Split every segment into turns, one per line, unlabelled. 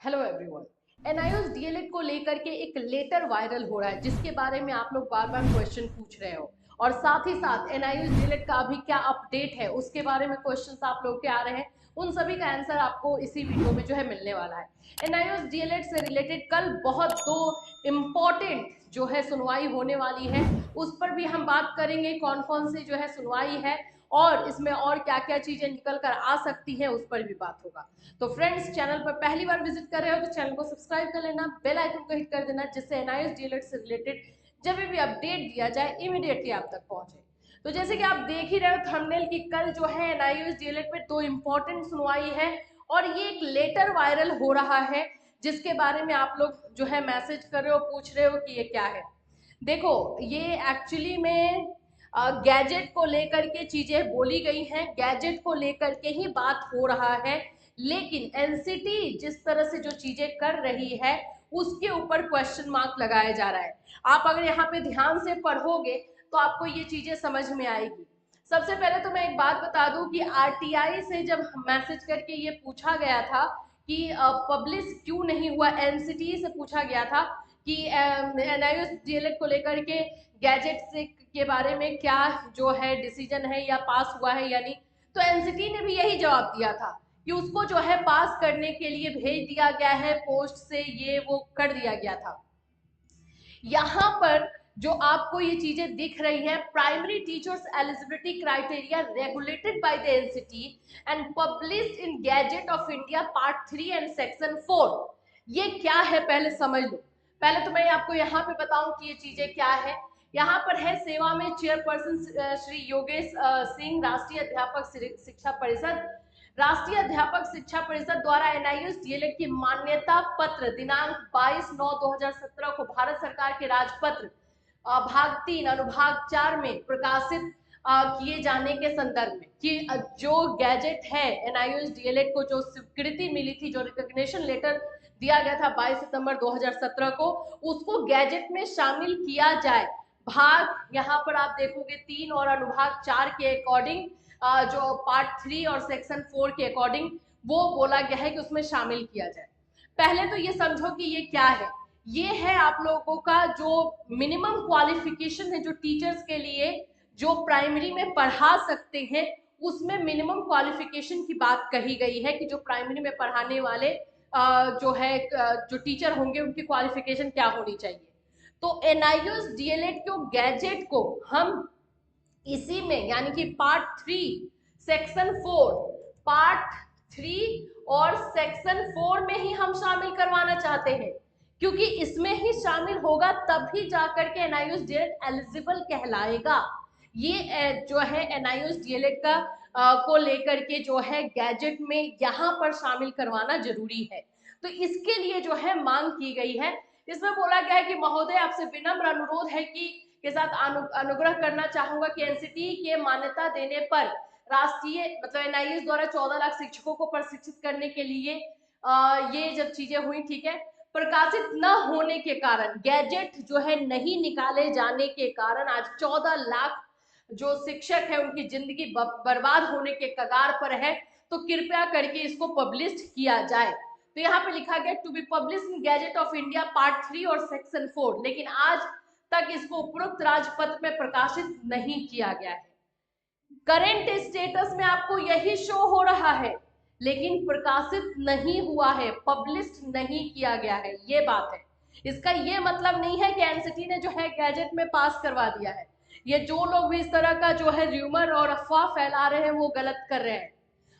Hello everyone. NIOS DElEd को लेकर के एक लेटर वायरल हो रहा है जिसके बारे में आप लोग बार बार क्वेश्चन पूछ रहे हो और साथ ही साथ एनआईओएस डीएलएड का अभी क्या अपडेट है उसके बारे में क्वेश्चंस आप लोग के आ रहे हैं। उन सभी का आंसर आपको इसी वीडियो में जो है मिलने वाला है। एनआईओएस डीएलएड से रिलेटेड कल बहुत दो इम्पोर्टेंट जो है सुनवाई होने वाली है, उस पर भी हम बात करेंगे कौन कौन सी जो है सुनवाई है और इसमें और क्या क्या चीजें निकल कर आ सकती है उस पर भी बात होगा। तो फ्रेंड्स, चैनल पर पहली बार विजिट कर रहे हो तो चैनल को सब्सक्राइब कर लेना, बेल आइकन को हिट कर देना जिससे एनआईओएस डीएलएड से रिलेटेड जब भी अपडेट दिया जाए इमीडिएटली आप तक पहुंचे। तो जैसे कि आप देख ही रहे हो थंबनेल की, कल जो है एनआईओएस डीएलएड पे दो इंपॉर्टेंट सुनवाई है और ये एक लेटर वायरल हो रहा है जिसके बारे में आप लोग जो है मैसेज कर रहे हो, पूछ रहे हो कि ये क्या है। देखो, ये एक्चुअली में गैजेट को लेकर के चीजें बोली गई हैं, गैजेट को लेकर के ही बात हो रहा है, लेकिन एनसीटी जिस तरह से जो चीजें कर रही है उसके ऊपर क्वेश्चन मार्क लगाया जा रहा है। आप अगर यहाँ पे ध्यान से पढ़ोगे तो आपको ये चीजें समझ में आएगी। सबसे पहले तो मैं एक बात बता दूं कि आरटीआई से जब मैसेज करके ये पूछा गया था कि पब्लिश क्यों नहीं हुआ, एनसीटी से पूछा गया था कि एनआईओएस डीएलएड को लेकर के गैजेट से के बारे में क्या जो है डिसीजन है या पास हुआ है या नहीं, तो एनसीटी ने भी यही जवाब दिया था कि उसको जो है पास करने के लिए भेज दिया गया है पोस्ट से, ये वो कर दिया गया था। यहाँ पर जो आपको ये चीजें दिख रही है, primary teachers eligibility criteria regulated by the NCT and published in gazette of India part 3 and section 4, ये क्या है पहले समझ लो। पहले तो मैं आपको यहाँ पे बताऊं कि ये चीजें क्या है। यहाँ पर है सेवा में चेयरपर्सन श्री योगेश सिंह, राष्ट्रीय अध्यापक शिक्षा परिषद। राष्ट्रीय अध्यापक शिक्षा परिषद द्वारा एनआईओएस डीएलएड की मान्यता पत्र दिनांक 22/9/2017 को भारत सरकार के राजपत्र भाग 3 अनुभाग 4 में प्रकाशित किए जाने के संदर्भ में कि जो गैजेट है एनआईओएस डीएलएड को जो स्वीकृति मिली थी, जो रिकॉग्निशन लेटर दिया गया था 22 सितंबर 2017 को, उसको गैजेट में शामिल किया जाए। भाग यहाँ पर आप देखोगे 3 और अनुभाग 4 के अकॉर्डिंग, जो पार्ट 3 और सेक्शन 4 के अकॉर्डिंग वो बोला गया है कि उसमें शामिल किया जाए। पहले तो ये समझो कि ये क्या है। ये है आप लोगों का जो मिनिमम क्वालिफिकेशन है जो टीचर्स के लिए जो प्राइमरी में पढ़ा सकते हैं, उसमें मिनिमम क्वालिफिकेशन की बात कही गई है कि जो प्राइमरी में पढ़ाने वाले जो है जो टीचर होंगे उनकी क्वालिफिकेशन क्या होनी चाहिए। तो एनआईओएस डीएलएड के गैजेट को हम इसी में यानी कि पार्ट 3 सेक्शन 4, पार्ट 3 और सेक्शन 4 में ही हम शामिल करवाना चाहते हैं, क्योंकि इसमें ही शामिल होगा तभी जाकर के एनआईओएस डीएलएड एलिजिबल कहलाएगा। ये जो है एनआईओएस डीएलएड का को लेकर के जो है गैजेट में यहाँ पर शामिल करवाना जरूरी है। तो इसके लिए जो है मांग की गई है। इसमें बोला गया है कि महोदय आपसे विनम्र अनुरोध है कि के साथ अनुग्रह करना चाहूंगा कि एनसीटी के मान्यता देने पर राष्ट्रीय मतलब एनआईएस द्वारा 14 लाख शिक्षकों को प्रशिक्षित करने के लिए ये जब चीजें हुई, ठीक है, प्रकाशित न होने के कारण, गैजेट जो है नहीं निकाले जाने के कारण आज 14 लाख जो शिक्षक है उनकी जिंदगी बर्बाद होने के कगार पर है। तो कृपया करके इसको पब्लिश किया जाए। तो यहाँ पे लिखा गया to be publish in gazette of India part 3 और सेक्शन 4, लेकिन आज तक इसको उपरोक्त राजपत्र में प्रकाशित नहीं किया गया है। करंट स्टेटस में आपको यही शो हो रहा है, लेकिन प्रकाशित नहीं हुआ है, पब्लिश नहीं किया गया है, ये बात है। इसका ये मतलब नहीं है कि एनसीटी ने जो है गैजेट में पास करवा दिया है। ये जो लोग भी इस तरह का जो है र्यूमर और अफवाह फैला रहे हैं वो गलत कर रहे हैं।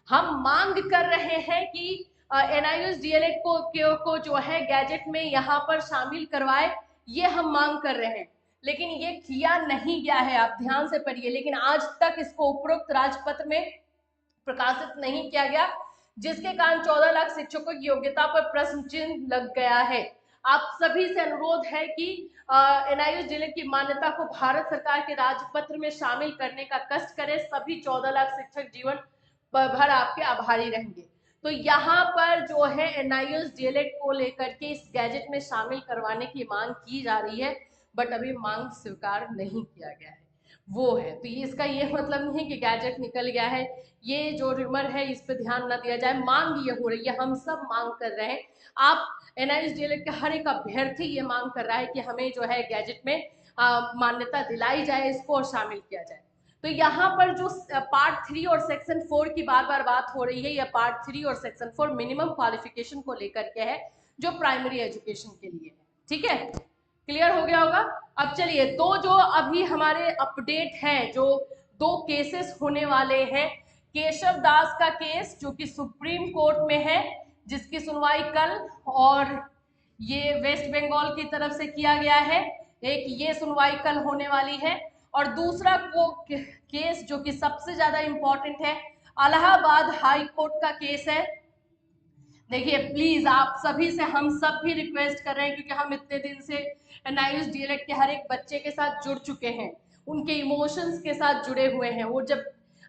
हम मांग कर रहे हैं कि एनआईओएस डीएलएड को जो है गैजेट में यहाँ पर शामिल करवाए, ये हम मांग कर रहे हैं, लेकिन ये किया नहीं गया है। आप ध्यान से पढ़िए, लेकिन आज तक इसको उपरोक्त राजपत्र में प्रकाशित नहीं किया गया, जिसके कारण 14 लाख शिक्षकों की योग्यता पर प्रश्न चिन्ह लग गया है। आप सभी से अनुरोध है कि एनआईओएस डीएलएड की मान्यता को भारत सरकार के राजपत्र में शामिल करने का कष्ट करें। सभी 14 लाख शिक्षक जीवन भर आपके आभारी रहेंगे। तो यहाँ पर जो है एनआईओएस डीएलएड को लेकर के इस गैजेट में शामिल करवाने की मांग की जा रही है, बट अभी मांग स्वीकार नहीं किया गया है। वो है। तो ये इसका ये मतलब नहीं है कि गैजेट निकल गया है, ये जो रूमर है इस पे ध्यान ना दिया जाए। मांग ये हो रही है, हम सब मांग कर रहे हैं, आप एनआईएस डीएलएड के हर एक अभ्यर्थी ये मांग कर रहा है कि हमें जो है गैजेट में मान्यता दिलाई जाए, इसको और शामिल किया जाए। तो यहाँ पर जो पार्ट 3 और सेक्शन 4 की बार बार बात हो रही है, या पार्ट 3 और सेक्शन 4 मिनिमम क्वालिफिकेशन को लेकर के है, जो प्राइमरी एजुकेशन के लिए है। ठीक है, क्लियर हो गया होगा। अब चलिए, तो जो अभी हमारे अपडेट है, जो दो केसेस होने वाले हैं, केशव दास का केस जो कि सुप्रीम कोर्ट में है, जिसकी सुनवाई कल, और ये वेस्ट बंगाल की तरफ से किया गया है, एक ये सुनवाई कल होने वाली है। और दूसरा वो केस जो कि सबसे ज्यादा इंपॉर्टेंट है, इलाहाबाद हाई कोर्ट का केस है। देखिए प्लीज, आप सभी से हम सब भी रिक्वेस्ट कर रहे हैं, क्योंकि हम इतने दिन से एनआईएस डीएलएड के हर एक बच्चे के साथ जुड़ चुके हैं, उनके इमोशंस के साथ जुड़े हुए हैं। वो जब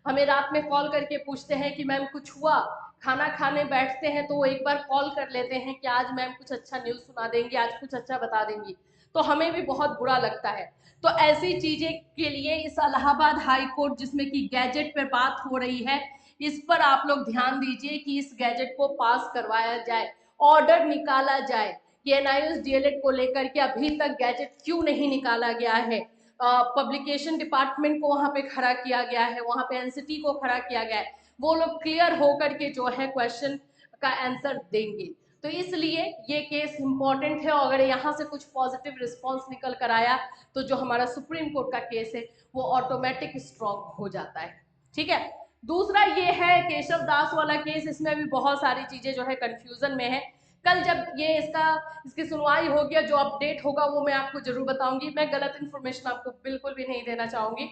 हमें रात में कॉल करके पूछते हैं कि मैम कुछ हुआ, खाना खाने बैठते हैं तो वो एक बार कॉल कर लेते हैं कि आज मैम कुछ अच्छा न्यूज सुना देंगी, आज कुछ अच्छा बता देंगी, तो हमें भी बहुत बुरा लगता है। तो ऐसी चीजें के लिए इस इलाहाबाद हाई कोर्ट, जिसमें कि गैजेट पर बात हो रही है, इस पर आप लोग ध्यान दीजिए कि इस गैजेट को पास करवाया जाए, ऑर्डर निकाला जाए कि एनआईएस डीएलएड को लेकर के अभी तक गैजेट क्यों नहीं निकाला गया है। पब्लिकेशन डिपार्टमेंट को वहां पे खड़ा किया गया है, वहां पे एनसीटी को खड़ा किया गया है, वो लोग क्लियर होकर के जो है क्वेश्चन का आंसर देंगे। तो इसलिए ये केस इंपॉर्टेंट है, और अगर यहाँ से कुछ पॉजिटिव रिस्पॉन्स निकल कर आया तो जो हमारा सुप्रीम कोर्ट का केस है वो ऑटोमेटिक स्ट्रॉन्ग हो जाता है। ठीक है, दूसरा ये है केशव दास वाला केस, इसमें भी बहुत सारी चीजें जो है कंफ्यूजन में है। कल जब ये इसकी सुनवाई होगी, जो अपडेट होगा वो मैं आपको जरूर बताऊंगी। मैं गलत इन्फॉर्मेशन आपको बिल्कुल भी नहीं देना चाहूंगी।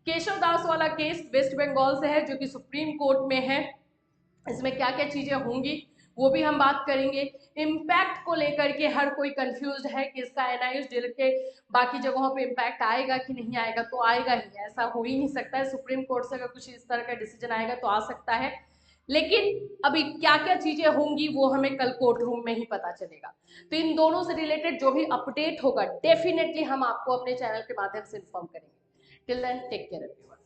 केशव दास वाला केस वेस्ट बंगाल से है, जो कि सुप्रीम कोर्ट में है। इसमें क्या क्या चीजें होंगी वो भी हम बात करेंगे। इम्पैक्ट को लेकर के हर कोई कंफ्यूज है कि इसका एनआईएस डीएलएड के बाकी जगहों पे इम्पैक्ट आएगा कि नहीं आएगा, तो आएगा ही, ऐसा हो ही नहीं सकता है। सुप्रीम कोर्ट से अगर कुछ इस तरह का डिसीजन आएगा तो आ सकता है, लेकिन अभी क्या क्या चीजें होंगी वो हमें कल कोर्ट रूम में ही पता चलेगा। तो इन दोनों से रिलेटेड जो भी अपडेट होगा डेफिनेटली हम आपको अपने चैनल के माध्यम से इन्फॉर्म करेंगे। Till then take care everyone.